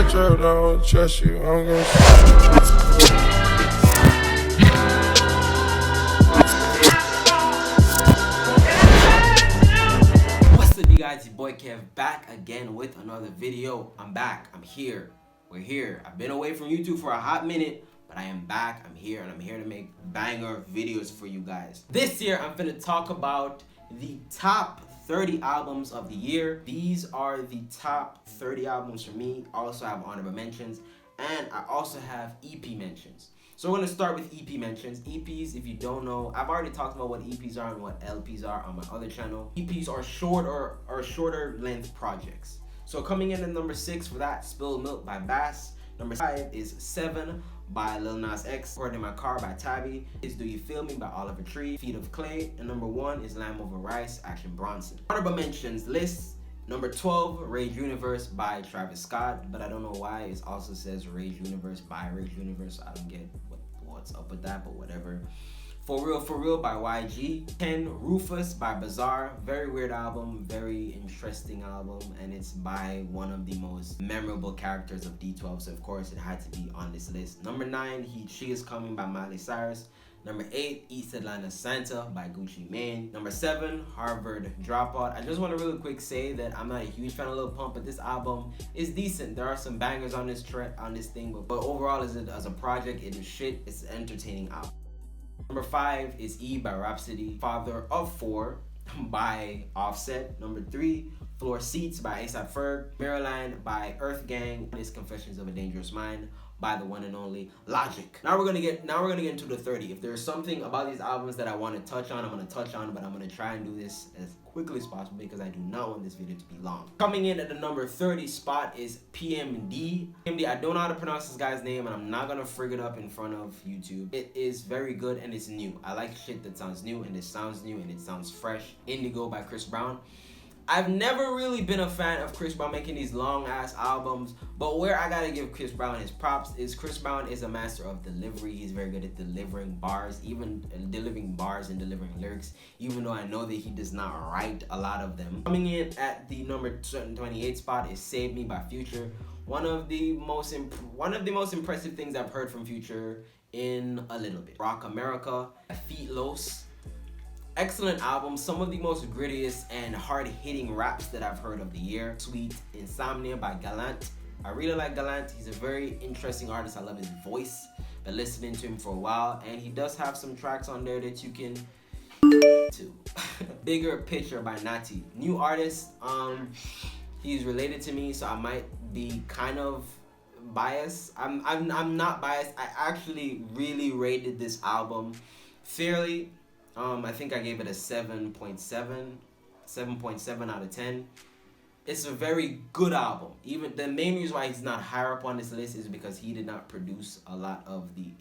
Metro don't trust you, I'm gon' What's up, you guys? Your boy Kev back again with another video. I'm back. I'm here. We're here. I've been away from YouTube for a hot minute, but I am back. I'm here, and I'm here to make banger videos for you guys. This year, I'm gonna talk about the top 30 albums of the year. These are the top 30 albums for me. I also have honorable mentions, and I also have EP mentions. So we're gonna start with EP mentions. EPs, if you don't know, I've already talked about what EPs are and what LPs are on my other channel. EPs are shorter length projects. So coming in at number 6 for that, Spilled Milk by Bass. Number 5 is 7 by Lil Nas X. Word in My Car by A.M.H.A.C.B. is Do You Feel Me by Oliver Tree. Feet of Clay. And number 1 is Lamb Over Rice, Action Bronson. Honorable mentions list. Number 12, RAGEUNIVERSE by Travis Scott, but I don't know why it also says RAGEUNIVERSE by RAGEUNIVERSE. I don't get what's up with that, but whatever. For Real by YG. 10, Rufus by Bazaar. Very weird album, very interesting album, and it's by one of the most memorable characters of D.Y.F.M, so of course it had to be on this list. Number 9, She Is Coming by Miley Cyrus. Number 8, East Atlanta Santa by Gucci Mane. Number 7, Harvard Dropout. I just want to really quick say that I'm not a huge fan of Lil Pump, but this album is decent. There are some bangers on this thing, but overall as a project, it is shit. It's an entertaining album. Number 5 is E by Rhapsody. Father of 4 by Offset. Number 3, Floor Seats by A.M.H.A.C.B. Maryland by Earth Gang. This Confessions of a Dangerous Mind by the one and only Logic. Now we're gonna get into the 30. If there's something about these albums that I want to touch on, I'm gonna touch on, but I'm gonna try and do this as quickly as possible because I do not want this video to be long. Coming in at the number 30 spot is PMD. PMD, I don't know how to pronounce this guy's name, and I'm not gonna frig it up in front of YouTube. It is very good and it's new. I like shit that sounds new, and it sounds new and it sounds fresh. Indigo by Chris Brown. I've never really been a fan of Chris Brown making these long ass albums, but where I gotta give Chris Brown his props is Chris Brown is a master of delivery. He's very good at delivering bars, even delivering bars and delivering lyrics, even though I know that he does not write a lot of them. Coming in at the number 28 spot is Save Me by Future. One of the most impressive things I've heard from Future in a little bit. ROCAMERIKKA, Feetlos. Excellent album, some of the most grittiest and hard-hitting raps that I've heard of the year. Sweet, Insomnia by Gallant. I really like Gallant. He's a very interesting artist. I love his voice. Been listening to him for a while, and he does have some tracks on there that you can to. Bigger Picture by Natty. New artist. He's related to me, so I might be kind of biased. I'm not biased. I actually really rated this album fairly. I think I gave it a 7.7 out of 10. It's a very good album. Even the main reason why he's not higher up on this list is because he didn't produce a lot of the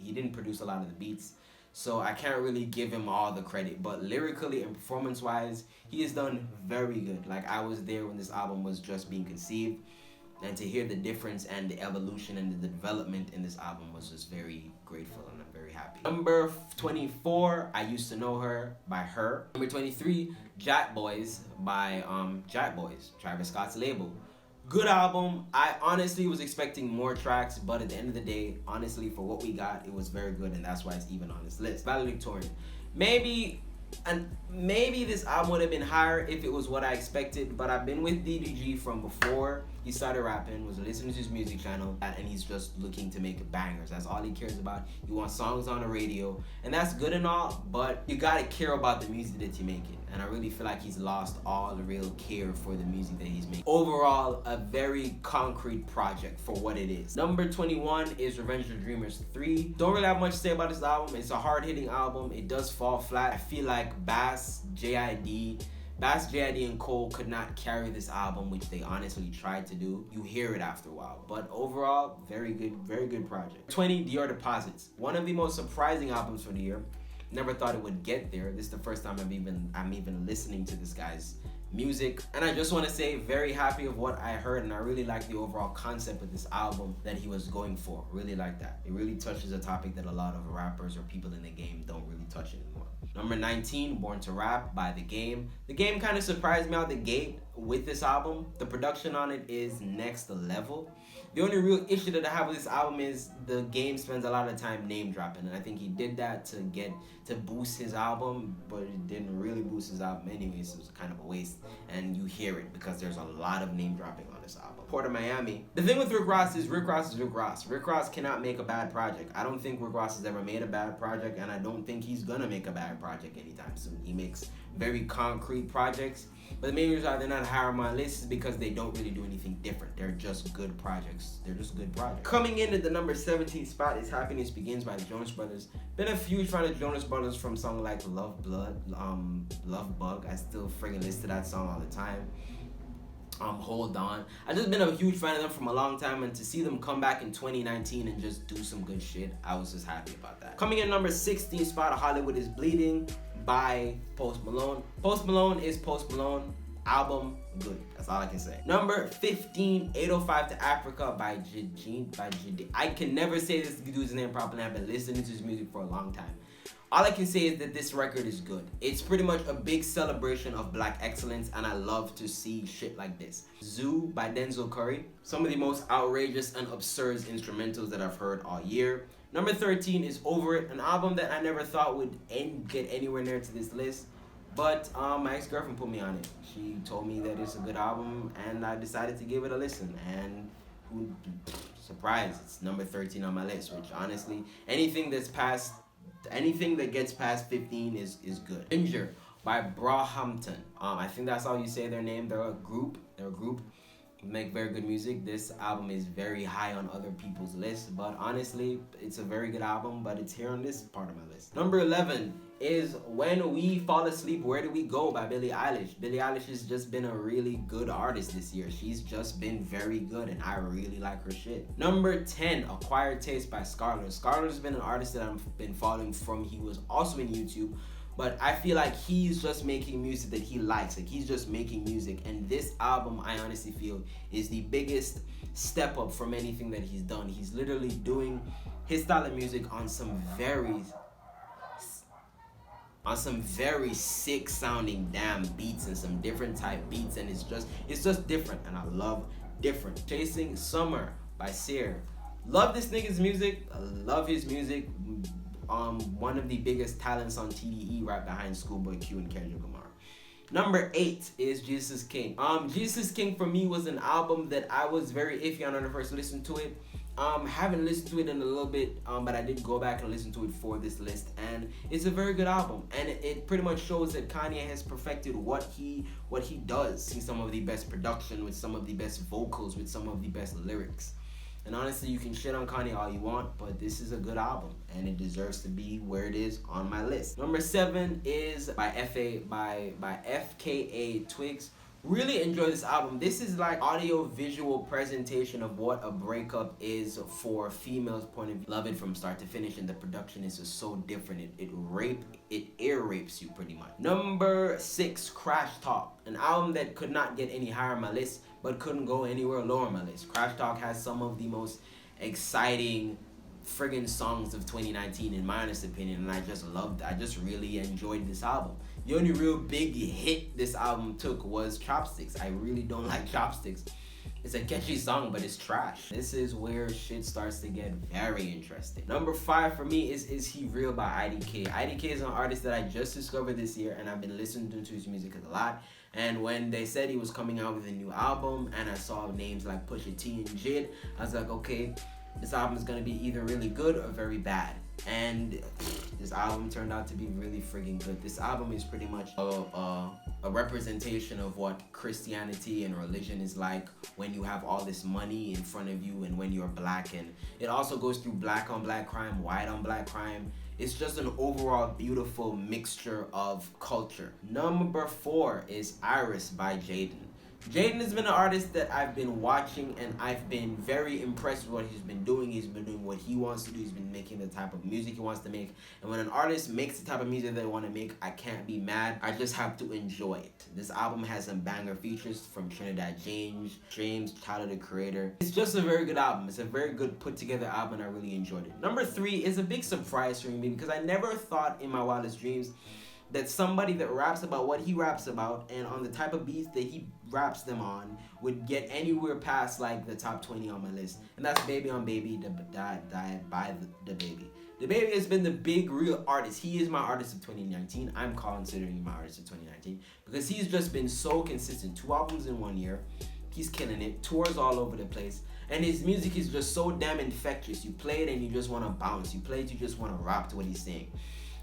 beats. So I can't really give him all the credit, but lyrically and performance wise, he has done very good. Like, I was there when this album was just being conceived, and to hear the difference and the evolution and the development in this album was just very grateful, and I'm very happy. Number 24, I Used to Know Her by Her. Number 23, JACKBOYS by JACKBOYS, Travis Scott's label. Good album. I honestly was expecting more tracks, but at the end of the day, honestly, for what we got, it was very good, and that's why it's even on this list. VALEDICTORIAN. Maybe this album would have been higher if it was what I expected, but I've been with DDG from before he started rapping, was listening to his music channel, and he's just looking to make bangers. That's all he cares about. He wants songs on the radio, and that's good and all, but you gotta care about the music that you're making, and I really feel like he's lost all the real care for the music that he's making. Overall, a very concrete project for what it is. Number 21 is Revenge of the Dreamers 3. Don't really have much to say about this album. It's a hard-hitting album. It does fall flat. I feel like Bass, JID, and Cole could not carry this album, which they honestly tried to do. You hear it after a while, but overall, very good project. 20, Dior Deposits. One of the most surprising albums for the year. Never thought it would get there. This is the first time I'm even listening to this guy's music, and I just want to say very happy of what I heard, and I really like the overall concept of this album that he was going for. Really like that. It really touches a topic that a lot of rappers or people in the game don't really touch anymore. Number 19, Born to Rap by The Game. The Game kind of surprised me out the gate with this album. The production on it is next level. The only real issue that I have with this album is the game spends a lot of time name dropping, and I think he did that to boost his album, but it didn't really boost his album anyways. It was kind of a waste, and you hear it because there's a lot of name dropping on this album. Port of Miami. The thing with Rick Ross is Rick Ross is Rick Ross. Rick Ross cannot make a bad project. I don't think Rick Ross has ever made a bad project, and I don't think he's gonna make a bad project anytime soon. He makes very concrete projects, but the main reason why they're not higher on my list is because they don't really do anything different. They're just good projects. They're just good projects. Coming in at the number 17 spot is Happiness Begins by the Jonas Brothers. Been a huge fan of Jonas Brothers from songs like Love Blood, Love Bug. I still friggin' listen to that song all the time. Hold On. I just been a huge fan of them from a long time, and to see them come back in 2019 and just do some good shit, I was just happy about that. Coming in number 16 spot, Hollywood is Bleeding by Post Malone. Post Malone is Post Malone. Album good. That's all I can say. Number 15, 805 to Africa by Jade. I can never say this dude's name properly. I've been listening to his music for a long time. All I can say is that this record is good. It's pretty much a big celebration of black excellence, and I love to see shit like this. Zoo by Denzel Curry. Some of the most outrageous and absurd instrumentals that I've heard all year. Number 13 is Over It, an album that I never thought would get anywhere near to this list. But my ex-girlfriend put me on it. She told me that it's a good album, and I decided to give it a listen. And surprise, it's number 13 on my list, which honestly, anything that gets past 15 is good. Ginger by Brohampton. I think that's how you say their name. They're a group. Make very good music. This album is very high on other people's lists, but honestly, it's a very good album, but it's here on this part of my list. Number 11 is When We Fall Asleep, Where Do We Go by Billie Eilish. Billie Eilish has just been a really good artist this year. She's just been very good, and I really like her shit. Number 10, Acquired Taste by Scarler. Scarler's been an artist that I've been following from he was also in YouTube. But I feel like he's just making music that he likes. Like, he's just making music. And this album, I honestly feel, is the biggest step up from anything that he's done. He's literally doing his style of music on some very sick sounding damn beats and some different type beats. And it's just different. And I love different. Chasing Summer by Sear. Love this nigga's music. I love his music. One of the biggest talents on TDE, right behind Schoolboy Q and Kendrick Lamar. Number 8 is Jesus King. Jesus King for me was an album that I was very iffy on when I first listened to it. Haven't listened to it in a little bit, but I did go back and listen to it for this list, and it's a very good album. And it pretty much shows that Kanye has perfected what he does. He's some of the best production, with some of the best vocals, with some of the best lyrics. And honestly, you can shit on Kanye all you want, but this is a good album, and it deserves to be where it is on my list. Number 7 is by FKA Twigs. Really enjoy this album. This is like audio-visual presentation of what a breakup is for a female's point of view. Love it from start to finish, and the production is just so different. It ear rapes you pretty much. Number 6, Crash Talk, an album that could not get any higher on my list, but couldn't go anywhere lower on my list. Crash Talk has some of the most exciting friggin' songs of 2019 in my honest opinion, and I just really enjoyed this album. The only real big hit this album took was Chopsticks. I really don't like Chopsticks. It's a catchy song, but it's trash. This is where shit starts to get very interesting. Number 5 for me is He Real by IDK. IDK is an artist that I just discovered this year, and I've been listening to his music a lot. And when they said he was coming out with a new album, and I saw names like Pusha T and Jid, I was like, okay, this album is gonna be either really good or very bad. And this album turned out to be really friggin' good. This album is pretty much a representation of what Christianity and religion is like when you have all this money in front of you and when you're black. And it also goes through black on black crime, white on black crime. It's just an overall beautiful mixture of culture. Number 4 is IRIS by Jaden. Jaden has been an artist that I've been watching, and I've been very impressed with what he's been doing. He's been doing what he wants to do. He's been making the type of music he wants to make. And when an artist makes the type of music they want to make, I can't be mad. I just have to enjoy it. This album has some banger features from Trinidad James, Tyler the Creator. It's just a very good album. It's a very good put together album, and I really enjoyed it. Number 3 is a big surprise for me because I never thought in my wildest dreams that somebody that raps about what he raps about and on the type of beats that he raps them on would get anywhere past like the top 20 on my list, and that's Baby on Baby, by the Baby. The Baby has been the big real artist. He is my artist of 2019. I'm considering him my artist of 2019 because he's just been so consistent. 2 albums in 1 year. He's killing it. Tours all over the place. And his music is just so damn infectious. You play it and you just want to bounce. You play it, you just want to rap to what he's saying.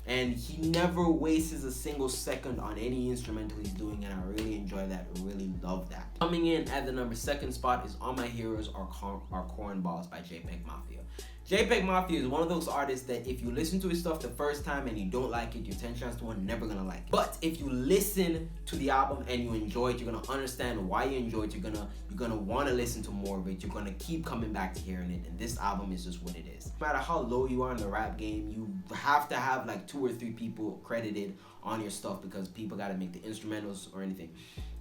And he never wastes a single second on any instrumental he's doing, and I really enjoy that, really love that. Coming in at the number 2 spot is All My Heroes Are Cornballs by JPEG Mafia. JPEG Mafia is one of those artists that if you listen to his stuff the first time and you don't like it, you're 10 chances to 1 never gonna like it. But if you listen to the album and you enjoy it, you're gonna understand why you enjoy it. You're gonna want to listen to more of it. You're gonna keep coming back to hearing it, and this album is just what it is. No matter how low you are in the rap game, you have to have like 2 or 3 people credited on your stuff because people gotta make the instrumentals or anything.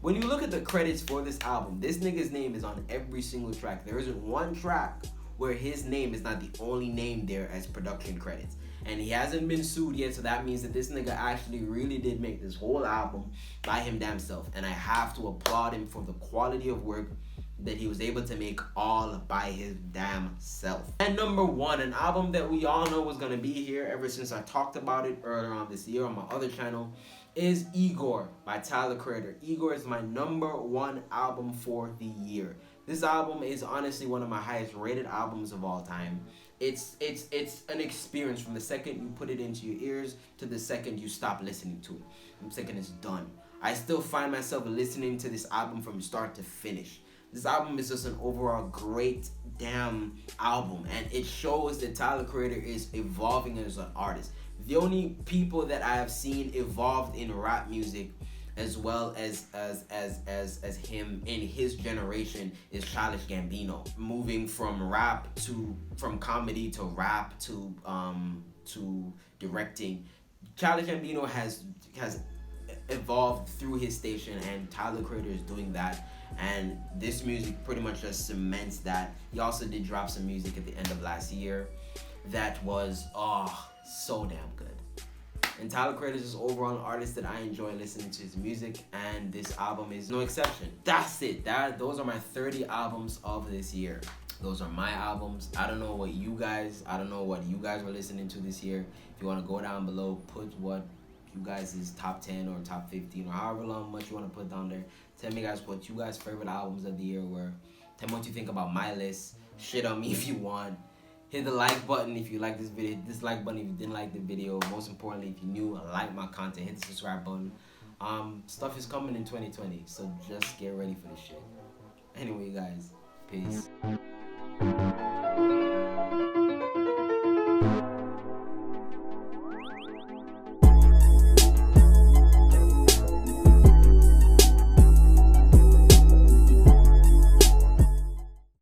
When you look at the credits for this album, this nigga's name is on every single track. There isn't one track where his name is not the only name there as production credits. And he hasn't been sued yet, so that means that this nigga actually really did make this whole album by him damn self. And I have to applaud him for the quality of work that he was able to make all by his damn self. And number 1, an album that we all know was gonna be here ever since I talked about it earlier on this year on my other channel, is IGOR by Tyler Creator. IGOR is my number 1 album for the year. This album is honestly one of my highest rated albums of all time. It's an experience from the second you put it into your ears to the second you stop listening to it. The second it's done. I still find myself listening to this album from start to finish. This album is just an overall great damn album, and it shows that Tyler Creator is evolving as an artist. The only people that I have seen evolved in rap music as well as him in his generation is Childish Gambino, moving from comedy to rap to directing. Childish Gambino has evolved through his station, and Tyler Creator is doing that, and this music pretty much just cements that. He also did drop some music at the end of last year that was so damn good. And Tyler Creator is just overall an artist that I enjoy listening to his music, and this album is no exception. That's it. Those are my 30 albums of this year. Those are my albums. I don't know what you guys were listening to this year. If you want to go down below, put what you guys' top 10 or top 15 or however much you want to put down there. Tell me guys what you guys' favorite albums of the year were. Tell me what you think about my list. Shit on me if you want. Hit the like button if you like this video. Dislike button if you didn't like the video. Most importantly, if you knew I like my content, hit the subscribe button. Stuff is coming in 2020, so just get ready for this shit. Anyway, guys, peace.